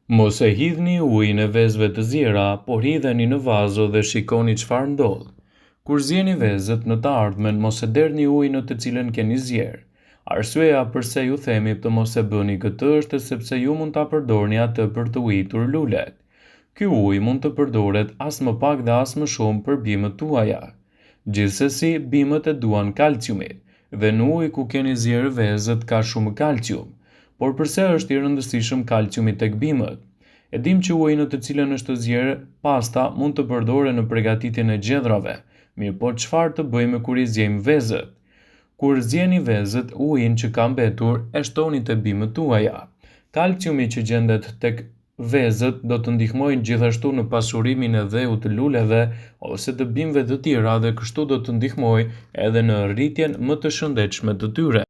Mos e hidhni ujin e vezëve të zjera, por hidheni në vazo dhe shikoni çfarë ndodh. Kur zjeni vezët në të ardhmen, mos e derni ujin në të cilën keni zjerë. Arsyeja pse ju themi të mos e bëni këtë është sepse ju mund ta përdorni atë për të ujitur lulet. Ky ujë mund të përdoret as më pak dhe as më shumë për bimët tuaja. Gjithsesi, bimët e duan kalciumin, dhe në ujë ku keni zjerë vezët ka shumë kalcium. Por pse është i rëndësishëm kalciumi tek bimët? E dim që uji në të cilën është zjerë pasta mund të përdoret në përgatitjen e gjedrave, mirë po çfarë të bëjmë kur i zjejmë vezët? Kur zjeni vezët, ujin që ka mbetur e shtoni te bimët tuaja. Kalciumi që gjendet tek vezët do të ndihmojë gjithashtu në pasurimin e dheut të luleve ose të bimëve të tjera dhe kështu do të ndihmojë edhe në rritjen më të shëndetshme të tyre.